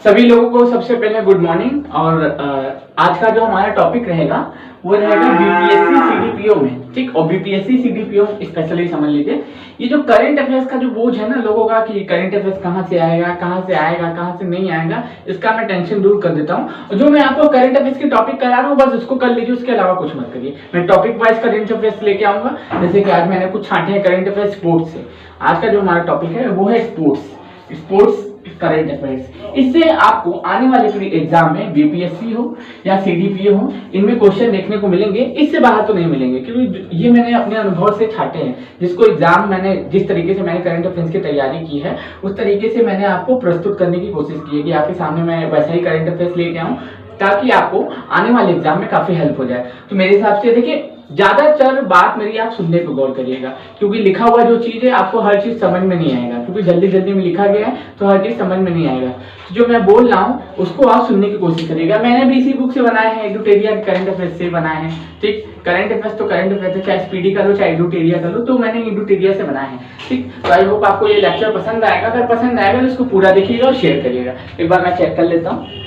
सभी लोगों को सबसे पहले गुड मॉर्निंग। और आज का जो हमारा टॉपिक रहेगा वो रहेगा बीपीएससी सीडीपीओ में, ठीक। और बीपीएससी सीडीपीओ स्पेशली समझ लीजिए, ये जो करंट अफेयर्स का जो बोझ है ना लोगों का कि करंट अफेयर्स कहाँ से आएगा, कहाँ से आएगा, कहाँ से नहीं आएगा, इसका मैं टेंशन दूर कर देता हूँ। और जो मैं आपको करंट अफेयर्स की टॉपिक करा रहा हूँ बस उसको कर लीजिए, उसके अलावा कुछ मत करिए। मैं टॉपिक वाइज करंट अफेयर्स लेके आऊंगा, जैसे कि आज मैंने कुछ छांटे हैं करंट अफेयर्स स्पोर्ट्स से। आज का जो हमारा टॉपिक है वो है स्पोर्ट्स करंट अफेयर्स। इससे आपको आने वाले पूरी एग्जाम में बीपीएससी हो या सीडीपीओ हो, इनमें क्वेश्चन देखने को मिलेंगे, इससे बाहर तो नहीं मिलेंगे, क्योंकि ये मैंने अपने अनुभव से छाटे हैं। जिसको एग्जाम मैंने जिस तरीके से मैंने करंट अफेयर्स की तैयारी की है उस तरीके से मैंने आपको प्रस्तुत करने की कोशिश की है कि आपके सामने मैं वैसा ही करंट अफेयर्स लेके आऊं ताकि आपको आने वाले एग्जाम में काफी हेल्प हो जाए। तो मेरे हिसाब से देखिए, ज्यादातर बात मेरी आप सुनने पे गौर करिएगा, क्योंकि लिखा हुआ जो चीज है आपको हर चीज समझ में नहीं आएगा, क्योंकि जल्दी जल्दी में लिखा गया है तो हर चीज समझ में नहीं आएगा। तो जो मैं बोल रहा हूँ उसको आप सुनने की कोशिश करिएगा। मैंने भी इसी बुक से बनाए हैं, एडुटेरिया करंट अफेयर्स से बनाए हैं, ठीक। करंट अफेयर्स तो करंट अफेयर्स है, चाहे स्पीडी का लो चाहे एडुटेरिया का लो, तो मैंने एडुटेरिया से बनाए हैं, ठीक। तो आई होप आपको ये लेक्चर पसंद आएगा। अगर पसंद आएगा तो इसको पूरा देखिएगा और शेयर करिएगा। एक बार मैं चेक कर लेता हूँ।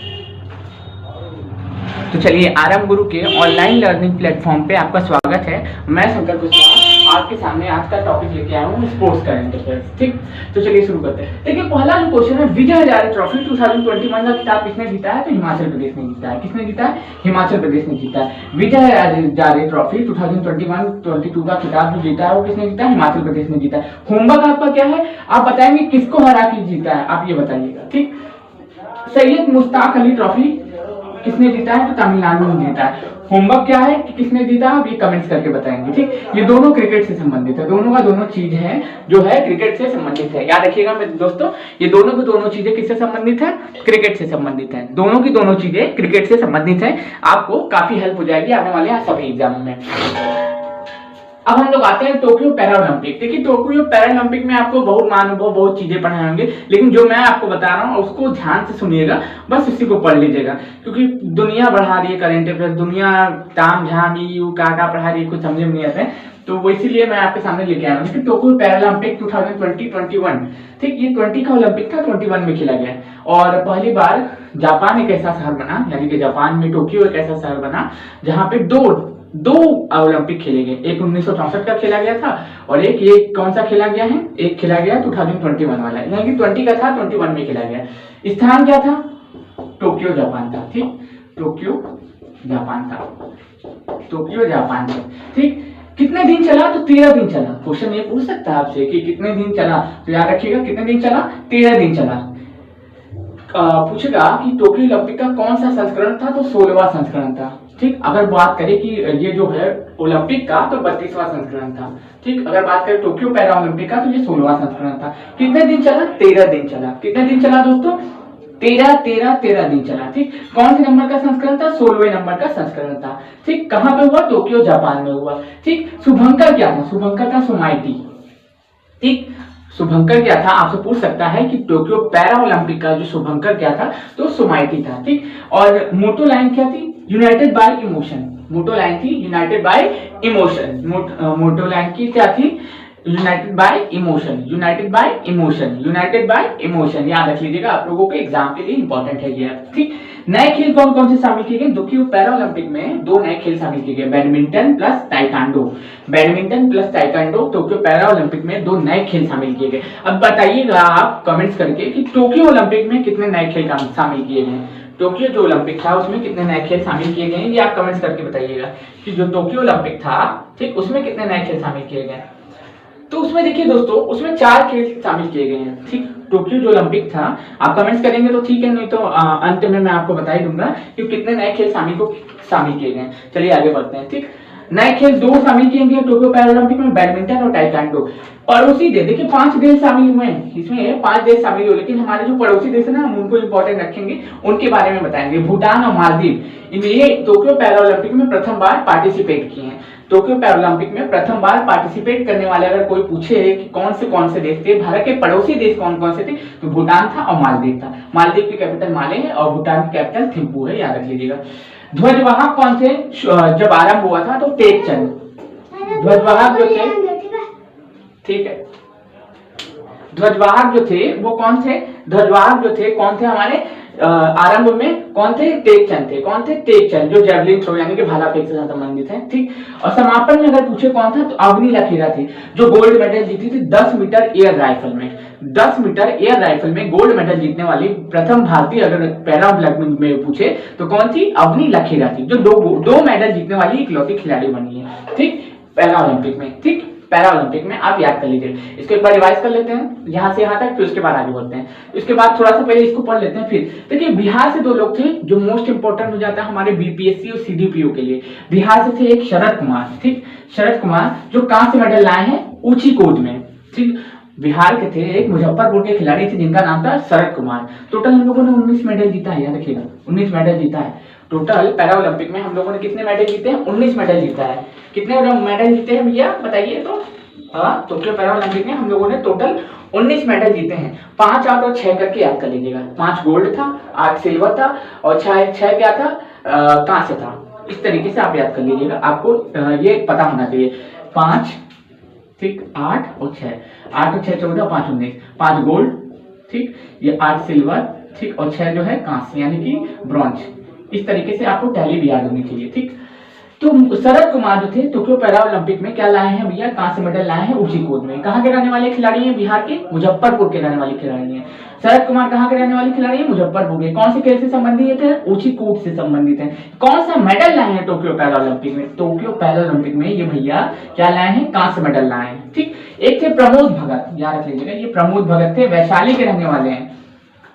तो चलिए, आरएम गुरु के ऑनलाइन लर्निंग प्लेटफॉर्म पे आपका स्वागत है। मैं शंकर कुशवाहा आपके सामने आज का टॉपिक लेके आया हूँ स्पोर्ट्स करंट अफेयर्स, ठीक। तो चलिए शुरू करते हैं। देखिए, पहला जो क्वेश्चन है, विजय हजारे ट्रॉफी 2021 का खिताब किसने जीता है? तो हिमाचल प्रदेश ने जीता है। किसने जीता है? हिमाचल प्रदेश ने जीता है। विजय हजारे ट्रॉफी 2021-22 का खिताब जो जीता है वो किसने जीता है? हिमाचल प्रदेश ने जीता है। होमवर्क आपका क्या है? आप बताएंगे किसको हरा के जीता है, आप ये बताइएगा, ठीक। सैयद मुश्ताक अली ट्रॉफी किसने जीता है? तो तमिलनाडु ने जीता है। होमवर्क क्या है कि किसने जीता, आप ये कमेंट्स करके बताएंगे, ठीक। ये दोनों क्रिकेट से संबंधित है, दोनों का दोनों चीज है जो है क्रिकेट से संबंधित है। याद रखिएगा मेरे दोस्तों, ये दोनों की दोनों चीजें किससे संबंधित है? क्रिकेट से संबंधित है। दोनों की दोनों चीजें क्रिकेट से संबंधित है। आपको काफी हेल्प हो जाएगी आने वाले सभी एग्जाम में। अब हम लोग आते हैं टोक्यो पैरा ओलंपिक। देखिए, टोक्यो पैरा ओलंपिक में आपको बहुत चीजें पढ़ाए होंगे, लेकिन जो मैं आपको बता रहा हूँ उसको ध्यान से सुनिएगा, बस उसी को पढ़ लीजिएगा, क्योंकि दुनिया बढ़ा रही है करंट अफेयर्स, दुनिया ताम झाम यू का पढ़ा रही है, कुछ समझ में नहीं आता है, तो वो इसीलिए मैं आपके सामने लेके आया हूँ। टोक्यो पैरा ओलंपिक 2020-21, ठीक। ये 20 का ओलंपिक था, 21 में खेला गया और पहली बार जापान एक ऐसा शहर बना, यानी कि जापान में टोक्यो एक ऐसा शहर बना जहाँ पे दो ओलंपिक खेले गए। एक 1964 का खेला गया था और एक ये कौन सा खेला गया है? एक खेला गया 2021 वाला, यानी कि 20 का था, 21 में खेला गया। स्थान क्या था? टोक्यो जापान था, ठीक। टोक्यो जापान था, टोक्यो जापान था, ठीक। कितने दिन चला? तो 13 दिन चला। क्वेश्चन ये पूछ सकता है आपसे कि कितने दिन चला, तो याद रखिएगा कितने दिन चला? 13 दिन चला। पूछेगा कि टोक्यो ओलंपिक का कौन सा संस्करण था? तो 16वां संस्करण था, ठीक। अगर बात करें कि ये जो है ओलंपिक का तो 32वां संस्करण था, ठीक। अगर बात करें टोक्यो पैरा ओलंपिक का तो ये 16वां संस्करण था। कितने दिन चला? 13 दिन चला। कितने दिन चला दोस्तों? 13 दिन चला, ठीक। कौन से नंबर का संस्करण था? 16वें नंबर का संस्करण था, ठीक। कहां पे हुआ? टोक्यो जापान में हुआ, ठीक। शुभंकर क्या था? शुभंकर था सोमाइटी, ठीक। शुभंकर क्या था? आपसे पूछ सकता है कि टोक्यो पैरा ओलंपिक का जो शुभंकर क्या था? तो सोमाइटी था, ठीक। और मोटो लाइन क्या थी? United by emotion. Motto line थी united by emotion. Motto line की क्या थी? United by emotion, united by emotion, united by emotion. याद रख लीजिएगा, आप लोगों के एग्जाम के लिए इंपॉर्टेंट है ये, ठीक। नए खेल कौन कौन से शामिल किए गए? टोक्यो पैरा ओलंपिक में 2 नए खेल शामिल किए गए, badminton plus taekwondo. Badminton plus taekwondo, Tokyo para Olympic में 2 नए खेल शामिल किए गए। अब बताइएगा आप कमेंट्स करके कि टोक्यो ओलंपिक में कितने नए खेल शामिल किए गए। टोक्यो जो ओलंपिक था उसमें कितने नए खेल शामिल किए गए, ये आप कमेंट्स करके बताइएगा कि जो टोक्यो ओलंपिक था, ठीक, उसमें कितने नए खेल शामिल किए गए। तो उसमें देखिए दोस्तों, उसमें 4 खेल शामिल किए गए हैं, ठीक। टोक्यो जो ओलंपिक था, आप कमेंट्स करेंगे तो ठीक है, नहीं तो अंत में मैं आपको बता ही दूंगा कि कितने नए खेल शामिल किए गए। चलिए आगे बढ़ते हैं, ठीक। नए खेल 2 शामिल किए गए टोक्यो पैरा ओलंपिक में, बैडमिंटन और ताइक्वांडो। पड़ोसी देश, देखिए 5 देश शामिल हुए हैं इसमें, 5 देश शामिल हुए, लेकिन हमारे जो पड़ोसी देश है ना, हम उनको इंपॉर्टेंट रखेंगे, उनके बारे में बताएंगे। भूटान और मालदीव, ये टोक्यो पैरा ओलंपिक में प्रथम बार पार्टिसिपेट किए हैं। टोक्यो पैरा ओलंपिक में प्रथम बार पार्टिसिपेट करने वाले अगर कोई पूछे कि कौन से देश थे, भारत के पड़ोसी देश कौन कौन से थे, तो भूटान था और मालदीव था। मालदीव की कैपिटल माले है और भूटान की कैपिटल थिम्पू है, याद रख लीजिएगा। ध्वजवाहक कौन थे जब आरंभ हुआ था? तो टेकचंद। ध्वजवाहक जो थे, ठीक है, ध्वजवाहक जो थे वो कौन थे? ध्वजवाहक जो थे कौन थे? हमारे आरंभ में कौन थे? टेकचंद थे। कौन थे? टेकचंद, जो जेवलिन थ्रो यानी कि भाला फेंक से संबंधित है। ठीक, और समापन में अगर पूछे कौन था, तो अवनी लखेरा थी, जो गोल्ड मेडल जीती थी 10 मीटर एयर राइफल में। 10 मीटर एयर राइफल में गोल्ड मेडल जीतने वाली प्रथम भारतीय अगर पैरा ओलंपिक में पूछे तो कौन थी? अवनी लखेरा थी, जो दो मेडल जीतने वाली इकलौती खिलाड़ी बनी है। ठीक, पैरा ओलंपिक में। ठीक, पैरा ओलंपिक में आप याद कर लीजिए। इसको एक बार रिवाइज कर लेते हैं यहाँ से यहाँ तक, फिर उसके बाद आगे बढ़ते हैं। इसके बाद थोड़ा सा पहले इसको पढ़ लेते हैं। फिर देखिए, बिहार से दो लोग थे जो मोस्ट इंपोर्टेंट हो जाता है हमारे बीपीएससी और सीडीपीओ के लिए। बिहार से थे एक शरद कुमार। ठीक, शरद कुमार जो कांस्य मेडल लाए हैं ऊंची कूद में। ठीक, बिहार के थे, एक मुजफ्फरपुर के खिलाड़ी थे जिनका नाम था शरद कुमार। टोटल हम लोगों ने 19 मेडल जीता है, याद रखिएगा 19 मेडल जीता है। टोटल पैरा ओलंपिक में हम लोगों ने कितने मेडल जीते हैं? 19 मेडल जीता है। कितने मेडल जीते हैं भैया बताइए तो? टोक्यो पैरा ओलंपिक में हम लोगों ने टोटल 19 मेडल जीते हैं। 5, 8 और 6 करके याद कर लीजिएगा। 5 गोल्ड था, 8 सिल्वर था और 6 क्या था? कांस्य था। इस तरीके से आप याद कर लीजिएगा, आपको ये पता होना चाहिए। 5, ठीक, 8 और 6, 8 और 6 14, 5 19, 5 गोल्ड, ठीक, ये 8 सिल्वर, ठीक, और 6 जो है कांस्य यानी कि ब्रॉन्ज। इस तरीके से आपको टैली भी याद होनी चाहिए। ठीक, तो शरद कुमार जो थे टोक्यो पैरा ओलंपिक में क्या लाए हैं भैया? कांस्य मेडल लाए हैं ऊंची कूद में। कहाँ के रहने वाले खिलाड़ी हैं? बिहार के मुजफ्फरपुर के रहने वाले खिलाड़ी हैं। शरद कुमार कहाँ के रहने वाले खिलाड़ी हैं? मुजफ्फरपुर के। कौन से खेल से संबंधित है? ऊंची कूद से संबंधित है। कौन सा मेडल लाए हैं टोक्यो पैरा ओलंपिक में? टोक्यो पैरा ओलंपिक में ये भैया क्या लाए हैं? कांस्य मेडल लाए हैं। ठीक, एक थे प्रमोद भगत, याद रख लीजिएगा, ये प्रमोद भगत थे, वैशाली के रहने वाले हैं।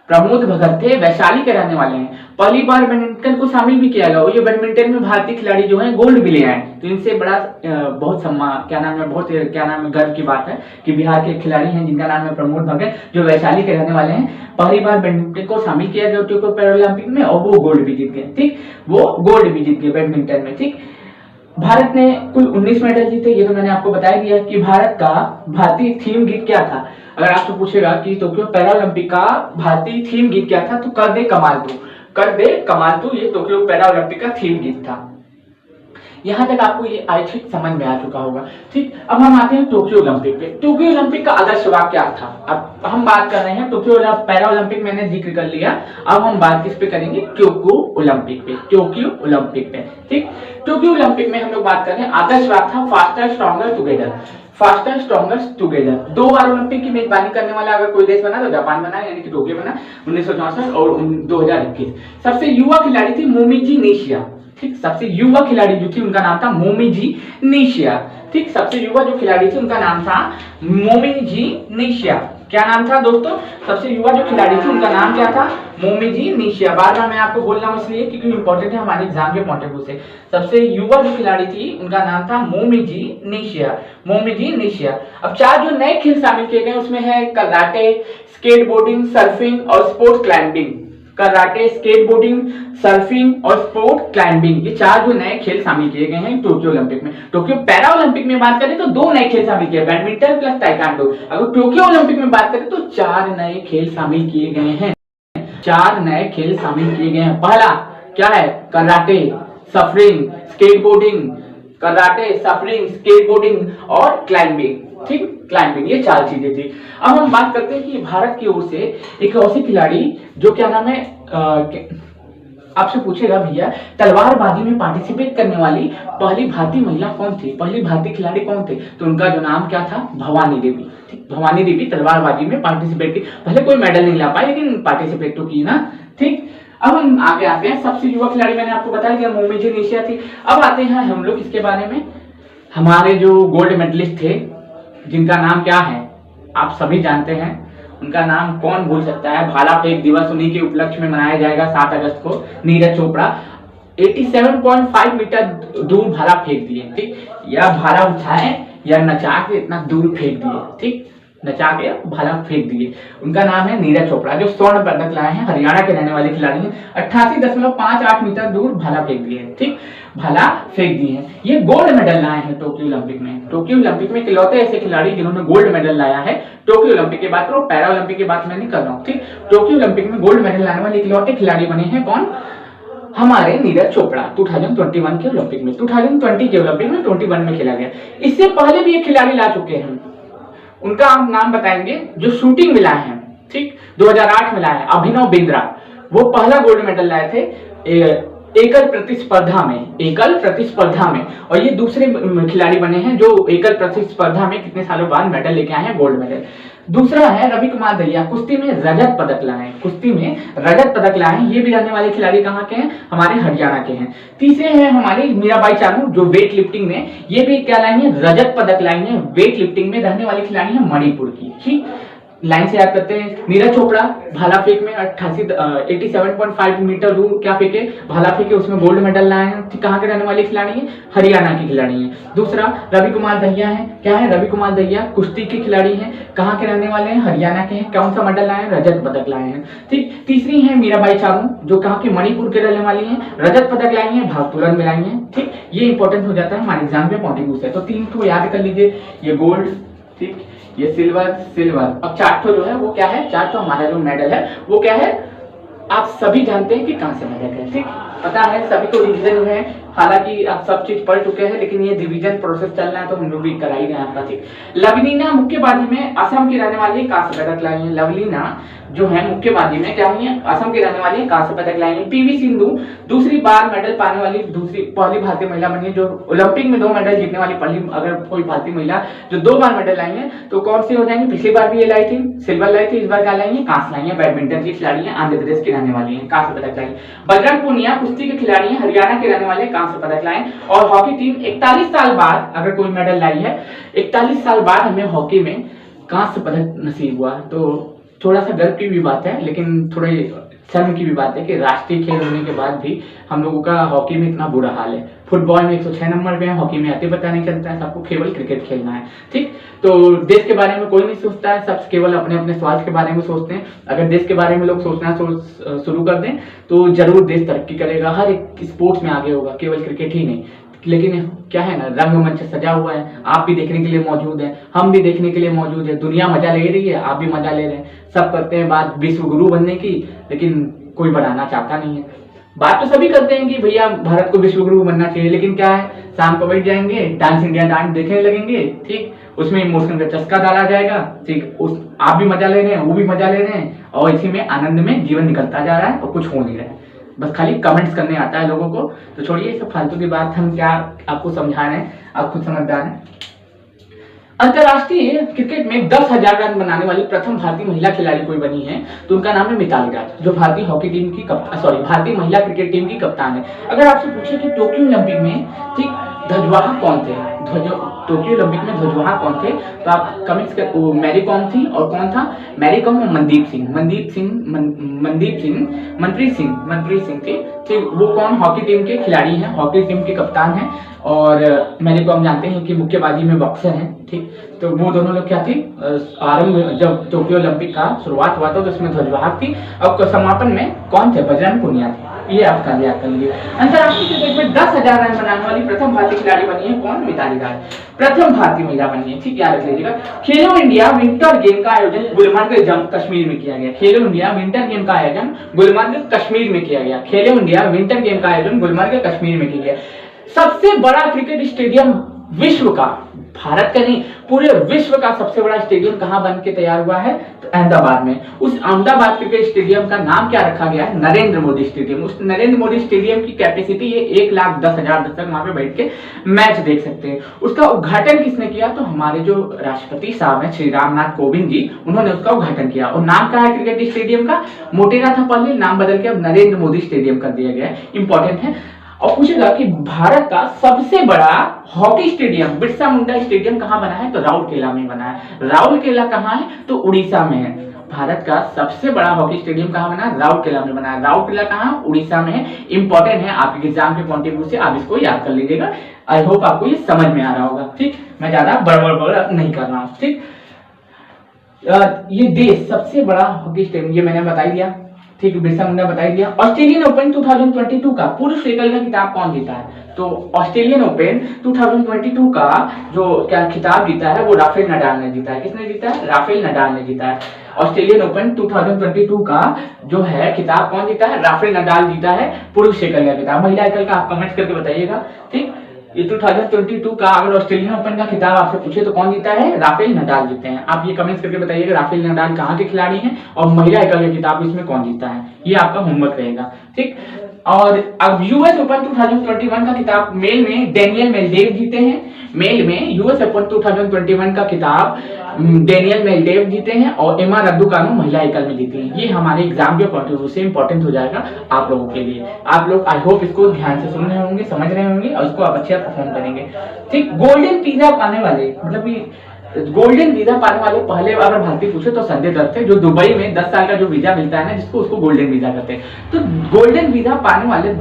प्रमोद भगत थे, वैशाली के रहने वाले हैं। पहली बार बैडमिंटन को शामिल भी किया गया। ये बैडमिंटन में भारतीय खिलाड़ी जो हैं गोल्ड भी ले आए, तो इनसे बड़ा बहुत सम्मान, क्या नाम है, बहुत क्या नाम है, गर्व की बात है कि बिहार के खिलाड़ी हैं जिनका नाम है प्रमोद भगत, जो वैशाली के रहने वाले हैं। पहली बार बैडमिंटन को शामिल किया गया टोक्यो पैरा ओलंपिक में और वो गोल्ड भी जीत गए। ठीक, वो गोल्ड भी जीत गए बैडमिंटन में। ठीक, भारत ने कुल 19 मेडल जीते। ये तो मैंने आपको बता दिया कि भारत का भारतीय थीम गीत क्या था। अगर आपसे पूछेगा कि टोक्यो पैरा ओलंपिक का भारतीय थीम गीत क्या था, तो कर दे कमाल तू, कर दे कमाल तू, ये टोक्यो पैरा ओलंपिक का थीम गीत था। यहां तक आपको ये आई थिंक समझ में आ चुका होगा। ठीक, अब हम आते हैं टोक्यो ओलंपिक पे। टोक्यो ओलंपिक का आदर्श वाक्य क्या था? अब हम बात कर रहे हैं टोक्यो पैरा ओलंपिक, मैंने जिक्र कर लिया। अब हम बात किस पे करेंगे? टोक्यो ओलंपिक पे। टोक्यो ओलंपिक पे, ठीक, टोक्यो ओलंपिक में हम लोग बात कर रहे हैं, आदर्श वाक्य था faster stronger together. Faster stronger together. 2 बार ओलंपिक की मेजबानी करने वाला अगर कोई देश बना तो जापान बना, यानी कि टोक्यो बना 1964 और 2021। सबसे युवा खिलाड़ी थी मोमिजी निशिया। ठीक, सबसे युवा खिलाड़ी जो थी उनका नाम था मोमिजी निशिया। ठीक, सबसे युवा जो खिलाड़ी थी उनका नाम था मोमिजी निशिया। क्या नाम था दोस्तों? सबसे युवा जो खिलाड़ी थी उनका नाम क्या था? मोमिजी निशिया। बार बार मैं आपको बोल रहा हूँ इसलिए क्योंकि इंपॉर्टेंट है हमारे एग्जाम के पॉइंट ऑफ व्यू से। सबसे युवा जो खिलाड़ी थी उनका नाम था मोमिजी निशिया। मोमिजी निशिया। अब 4 जो नए खेल शामिल किए गए उसमें है कराटे, स्केटबोर्डिंग, सर्फिंग और sports climbing. Karate, skateboarding, surfing और स्पोर्ट क्लाइंबिंग, ये 4 जो नए खेल शामिल किए गए हैं टोक्यो ओलंपिक में। टोक्यो पैरा ओलंपिक में बात करें तो 2 नए खेल शामिल किए, बैडमिंटन प्लस ताइक्वांडो। अगर टोक्यो ओलंपिक में बात करें तो 4 नए खेल शामिल किए गए हैं। 4 नए खेल शामिल किए गए हैं। पहला क्या है? Karate, suffering, skateboarding, karate, suffering, skateboarding और क्लाइंबिंग। ठीक, क्लाइंबिंग, ये 4 चीजें थी। अब हम बात करते हैं कि भारत की ओर से एक ऐसी खिलाड़ी जो क्या नाम है, आपसे पूछेगा भैया तलवारबाजी में पार्टिसिपेट करने वाली पहली भारतीय महिला कौन थी? पहली भारतीय खिलाड़ी कौन थे? तो उनका जो नाम क्या था? भवानी देवी। ठीक, भवानी देवी तलवारबाजी में पार्टिसिपेट की। पहले कोई मेडल नहीं ला पाई लेकिन पार्टिसिपेट तो की ना। ठीक, अब हम आगे आते हैं। सबसे युवा खिलाड़ी मैंने आपको बताया कि मोमिजी निशिया थी। अब आते हैं हम लोग इसके बारे में, हमारे जो गोल्ड मेडलिस्ट थे जिनका नाम क्या है आप सभी जानते हैं, उनका नाम कौन भूल सकता है? भाला फेंक दिवस उन्हीं के उपलक्ष्य में मनाया जाएगा 7 अगस्त को। नीरज चोपड़ा 87.5 मीटर दूर भाला फेंक दिए। ठीक, या भाला उठाए या नचा के इतना दूर फेंक दिए। ठीक, नचा के भाला फेंक दिए। उनका नाम है नीरज चोपड़ा, जो स्वर्ण पदक लाए हैं, हरियाणा के रहने वाले खिलाड़ी हैं। 88.58 मीटर दूर भाला फेंक दिए। ठीक, भाला फेंक दिए हैं। ये गोल्ड मेडल लाए हैं टोक्यो ओलंपिक में। टोक्यो ओलंपिक में इकलौते ऐसे खिलाड़ी जिन्होंने गोल्ड मेडल लाया है टोक्यो ओलंपिक की बात करो, पैरा ओलंपिक की बात मैं नहीं कर रहा हूँ। ठीक, टोक्यो ओलंपिक में गोल्ड मेडल लाने वाले इकलौते खिलाड़ी बने हैं कौन? हमारे नीरज चोपड़ा। 2021 के ओलंपिक में, 2020 के ओलंपिक में 21 में खेला गया। इससे पहले भी एक खिलाड़ी ला चुके हैं, उनका हम नाम बताएंगे, जो शूटिंग में लाए हैं। ठीक, 2008 में लाए हैं, अभिनव बिंद्रा। वो पहला गोल्ड मेडल लाए थे एकल प्रतिस्पर्धा में, और ये दूसरे खिलाड़ी बने हैं जो एकल प्रतिस्पर्धा में कितने सालों बाद मेडल लेके आए हैं, गोल्ड मेडल। दूसरा है रवि कुमार दहिया, कुश्ती में रजत पदक लाए हैं। ये भी रहने वाले खिलाड़ी कहाँ के हैं, हमारे हरियाणा के हैं। तीसरे हैं हमारे मीराबाई चानू, जो वेट लिफ्टिंग में ये भी क्या लाई है, रजत पदक लाई है। वेट लिफ्टिंग में रहने वाली खिलाड़ी है मणिपुर की। ठीक, लाइन से याद करते हैं। नीरज चोपड़ा भाला फेंक में 87.5 मीटर दूर क्या फेंके, भाला फेंके, उसमें गोल्ड मेडल लाए हैं। कहाँ के रहने वाले खिलाड़ी हैं, हरियाणा की खिलाड़ी हैं। दूसरा रवि कुमार दहिया है, क्या है, रवि कुमार दहिया कुश्ती के खिलाड़ी हैं, कहाँ के रहने वाले हैं, हरियाणा के हैं। कौन सा मेडल लाए हैं, रजत पदक लाए हैं। ठीक, तीसरी है मीराबाई चानू, जो कहाँ के, मणिपुर के रहने वाली है, रजत पदक लाई है, भारोत्तोलन में लाई है। ठीक, ये इंपॉर्टेंट हो जाता है हमारे एग्जाम में पॉइंटिंग से। तो 3 को याद कर लीजिए, ये गोल्ड, ठीक, ये सिल्वर। अब 4 जो है वो क्या है, 4 हमारा जो मेडल है वो क्या है, आप सभी जानते हैं कि कहां से मेडल है। ठीक, पता है सभी को, रिवीजन है, हालांकि आप सब चीज पढ़ चुके हैं, लेकिन ये रिवीजन प्रोसेस चल रहा है तो हम लोग भी करा ही रहे हैं आपका। ठीक, लवलीना मुक्केबाजी में असम की रहने वाली कांस्य पदक लाई है। लवलीना जो है मुक्केबाजी में क्या हुई है, असम की रहने वाली कांस्य पदक लाई है। पीवी सिंधु दूसरी बार मेडल पाने वाली पहली भारतीय महिला बनी है जो ओलंपिक में 2 मेडल जीतने वाली पहली, अगर कोई भारतीय महिला जो 2 बार मेडल लाई है तो कौन सी हो जाएंगी, पिछली बार भी ये लाई थी, सिल्वर लाई थी, इस बार क्या लाई है, कांस्य लाई है। बैडमिंटन की खिलाड़ी है, आंध्र प्रदेश की रहने वाली है, कांस्य पदक लाई। बजरंग पूनिया कुश्ती के खिलाड़ी है, हरियाणा के रहने वाले, कांस्य पदक लाए। और हॉकी टीम 41 साल बाद अगर कोई मेडल लाई है, 41 साल बाद हमें हॉकी में कांस्य पदक नसीब हुआ, तो थोड़ा सा गर्व की भी बात है, लेकिन थोड़े शर्म की भी बात है कि राष्ट्रीय खेल होने के बाद भी हम लोगों का हॉकी में इतना बुरा हाल है। फुटबॉल में 106 नंबर पे है, हॉकी में अति पता नहीं चलता है, सबको केवल क्रिकेट खेलना है। ठीक, तो देश के बारे में कोई नहीं सोचता है, सब केवल अपने अपने स्वास्थ्य के बारे में सोचते हैं। अगर देश के बारे में लोग सोचना शुरू कर दें तो जरूर देश तरक्की करेगा, हर एक स्पोर्ट्स में आगे होगा, केवल क्रिकेट ही नहीं। लेकिन क्या है ना, रंगमंच सजा हुआ है, आप भी देखने के लिए मौजूद हैं, हम भी देखने के लिए मौजूद है, दुनिया मजा ले रही है, आप भी मजा ले रहे हैं। सब करते हैं बात विश्व गुरु बनने की, लेकिन कोई बनाना चाहता नहीं है। बात तो सभी करते हैं कि भैया भारत को विश्व गुरु बनना चाहिए, लेकिन क्या है, शाम को बैठ जाएंगे, डांस इंडिया डांस देखने लगेंगे, ठीक, उसमें इमोशन का चस्का डाला जाएगा, ठीक, उस आप भी मजा ले रहे हैं, वो भी मजा ले रहे हैं, और इसी में आनंद में जीवन निकलता जा रहा है और कुछ हो नहीं रहा है, बस खाली कमेंट्स करने आता है लोगों को। तो छोड़िए ये सब फालतू की बात, हम क्या आपको समझा रहे हैं, आप खुद समझदार हैं। अंतरराष्ट्रीय क्रिकेट में 10,000 रन बनाने वाली प्रथम भारतीय महिला खिलाड़ी कोई बनी है तो उनका नाम है मिताली राज, जो भारतीय हॉकी टीम की भारतीय महिला क्रिकेट टीम की कप्तान है। अगर आपसे पूछे कि टोक्यो ओलंपिक में, ठीक, ध्वजवाहक कौन थे, टोक्यो ओलंपिक में ध्वजवाहक कौन थे, तो आप कमेंट्स कर, मैरी कॉम थी, और कौन था, मैरी कॉम और मनप्रीत सिंह थी, ठीक। वो कौन, हॉकी टीम के खिलाड़ी हैं, हॉकी टीम के कप्तान हैं, और मैरी कॉम जानते हैं कि मुक्केबाजी में बॉक्सर हैं, ठीक। तो वो दोनों लोग क्या थी, आरंभ जब टोक्यो ओलंपिक का शुरुआत हुआ था तो उसमें ध्वजवाहक थी, और समापन में कौन थे, बजरंग पूनिया थे। ये आप याद कर लीजिए। अंतरराष्ट्रीय क्रिकेट में 10,000 रन बनाने वाली प्रथम भारतीय खिलाड़ी बनी है कौन, मिताली राज, प्रथम भारतीय महिला बनी है, ठीक, याद रख लीजिएगा। खेलो इंडिया विंटर गेम का आयोजन गुलमर्ग जम्मू कश्मीर में किया गया। खेलो इंडिया विंटर गेम का आयोजन गुलमर्ग कश्मीर में किया गया। खेलो इंडिया विंटर गेम का आयोजन गुलमर्ग कश्मीर में किया गया। सबसे बड़ा क्रिकेट स्टेडियम विश्व का, भारत का नहीं, पूरे विश्व का सबसे बड़ा स्टेडियम कहां बन के तैयार हुआ है, तो अहमदाबाद में। उस अहमदाबाद क्रिकेट स्टेडियम का नाम क्या रखा गया है, नरेंद्र मोदी स्टेडियम। उस नरेंद्र मोदी स्टेडियम की कैपेसिटी है 1,10,000 दर्शक वहां पे बैठ के मैच देख सकते हैं। उसका उद्घाटन किसने किया, तो हमारे जो राष्ट्रपति साहब हैं श्री रामनाथ कोविंद जी, उन्होंने उसका उद्घाटन किया। और नाम क्या है क्रिकेट स्टेडियम का, मोटेरा था पहले, नाम बदल के अब नरेंद्र मोदी स्टेडियम कर दिया गया है, इंपॉर्टेंट है। और पूछेगा कि भारत का सबसे बड़ा hockey stadium Birsa Munda stadium कहां बना है, तो राउरकेला में बना है। राउरकेला कहां है, तो उड़ीसा में है। भारत का सबसे बड़ा हॉकी स्टेडियम कहां बना है, राउरकेला में बना है। राउरकेला कहां, उड़ीसा में है। इंपॉर्टेंट है, आपके एग्जाम के पॉइंट ऑफ व्यू से आप इसको याद कर लीजिएगा। आई होप आपको ये समझ में आ रहा होगा, ठीक। मैं ज्यादा बड़बड़ नहीं कर रहा हूं, ठीक। ये देश सबसे बड़ा हॉकी स्टेडियम, ये मैंने बता दिया, ठीक, बिरसा मुंडा बता दिया। ऑस्ट्रेलियन ओपन 2022 का पुरुष एकल का खिताब कौन जीता है, तो ऑस्ट्रेलियन ओपन 2022 का जो क्या खिताब जीता है वो राफेल नडाल ने जीता है। किसने जीता है, राफेल नडाल ने जीता है। ऑस्ट्रेलियन ओपन 2022 का जो है खिताब कौन जीता है, राफेल नडाल जीता है, पुरुष एकल का खिताब। महिला एकल का आप कमेंट्स करके बताइएगा, ठीक। ये 2022 का अगर ऑस्ट्रेलियन ओपन का खिताब आपसे पूछे तो कौन जीता है? राफेल नडाल जीते हैं। आप ये कमेंट्स करके बताइएगा राफेल नडाल कहाँ के खिलाड़ी हैं और महिला एकल का खिताब इसमें कौन जीता है। ये आपका होमवर्क रहेगा, ठीक। और अब यूएस ओपन 2021 का खिताब मेल में डेनियल मेलडेव जीते हैं। मेल में यूएस ओपन 2021 का खिताब डेनियल मेलडेव जीते हैं और एमा रद्दुकानु महिला एकल में जीती हैं। ये हमारे एग्जाम के पॉइंट ऑफ व्यू से इंपॉर्टेंट हो जाएगा आप लोगों के लिए। आप लोग आई होप इसको ध्यान से सुन रहे होंगे, समझ रहे होंगे और इसको आप अच्छे परफॉर्म करेंगे, ठीक। गोल्डन वीजा पाने वाले, मतलब कि गोल्डन वीजा पाने वाले पहले अगर भारतीय पूछे तो संजय दत्त थे, जो दुबई में 10 साल का जो वीजा मिलता है ना, जिसको उसको गोल्डन वीजा कहते हैं। तो गोल्डन वीजा पाने वाले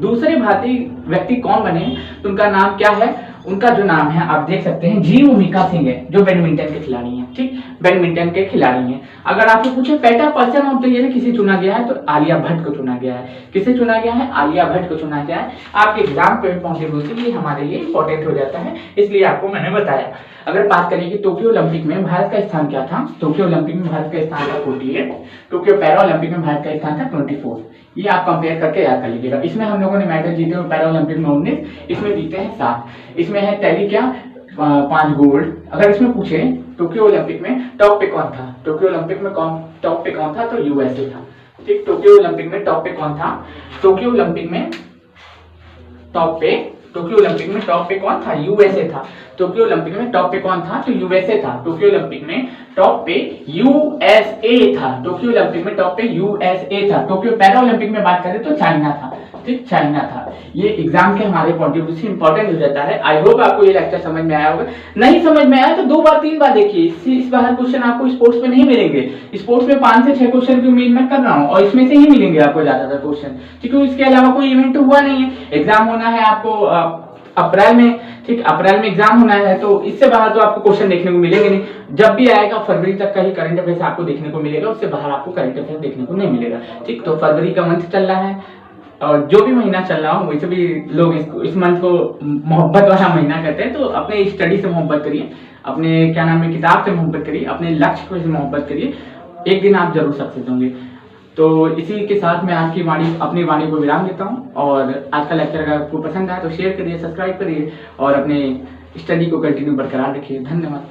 दूसरे भारतीय व्यक्ति कौन बने, तो उनका नाम क्या है? उनका जो नाम है आप देख सकते हैं जी ओमिका सिंह है, जो बैडमिंटन के खिलाड़ी हैं, ठीक, बैडमिंटन के खिलाड़ी हैं। अगर आपसे पूछे better person of the year किसे चुना गया है, तो आलिया भट्ट को चुना गया है। किसे चुना गया है? आलिया भट्ट को चुना गया है। आपके एग्जाम पे पहुंचे ये हमारे लिए इंपॉर्टेंट हो जाता है, इसलिए आपको मैंने बताया। अगर बात करें कि टोक्यो ओलंपिक में भारत का स्थान क्या था, टोक्यो ओलंपिक में भारत का स्थान था 48, टोक्यो पैरा ओलंपिक में भारत का स्थान था 24। ये आप कंपेयर करके याद कर लीजिएगा। इसमें हम लोगों ने मेडल जीते हुए पैरा ओलंपिक में 19, इसमें जीते हैं 7। इसमें है टैली क्या 5 गोल्ड। अगर इसमें पूछे टोक्यो ओलंपिक में टॉप पे कौन था, टोक्यो ओलंपिक में टॉप पे कौन था, तो यूएसए था, ठीक। टोक्यो ओलंपिक में टॉप पे कौन था? टोक्यो ओलंपिक में टॉप पे कौन था? यूएसए था। टोक्यो ओलंपिक में टॉप पे कौन था? तो यूएसए था। टोक्यो ओलंपिक में टॉप पे यूएसए था। टोक्यो ओलंपिक में टॉप पे यूएसए था। टोक्यो पैरा ओलंपिक में बात करें तो चाइना था, ठीक, चाइना था। ये एग्जाम के हमारे पॉइंट ऑफ व्यू से इंपॉर्टेंट हो जाता है। आई होप आपको ये लेक्चर समझ में आया होगा। नहीं समझ में आया तो 2 बार 3 बार देखिए। इस बार क्वेश्चन आपको स्पोर्ट्स में नहीं मिलेंगे। स्पोर्ट्स में 5 से 6 क्वेश्चन की उम्मीद मैं कर रहा हूँ और इसमें से ही मिलेंगे आपको ज्यादातर क्वेश्चन, क्योंकि इसके अलावा कोई इवेंट हुआ नहीं है। एग्जाम होना है आपको अप्रैल में, ठीक, अप्रैल में एग्जाम होना है, तो इससे बाहर तो आपको क्वेश्चन देखने को मिलेंगे नहीं। जब भी आएगा फरवरी तक का ही करंट अफेयर्स आपको देखने को मिलेगा, उससे बाहर आपको करंट अफेयर्स देखने को नहीं मिलेगा, ठीक। तो फरवरी का मंथ चल रहा है और जो भी महीना चल रहा हो वैसे भी लोग इस मंथ को मोहब्बत वाला महीना कहते हैं। तो अपने स्टडी से मोहब्बत करिए, अपने क्या नाम है किताब से मोहब्बत करिए, अपने लक्ष्य को मोहब्बत करिए, एक दिन आप जरूर सक्सेस होंगे। तो इसी के साथ मैं आज की अपनी वाणी को विराम देता हूँ। और आज का लेक्चर अगर आपको पसंद आया तो शेयर करिए, सब्सक्राइब करिए और अपने स्टडी को कंटिन्यू बरकरार रखिए। धन्यवाद।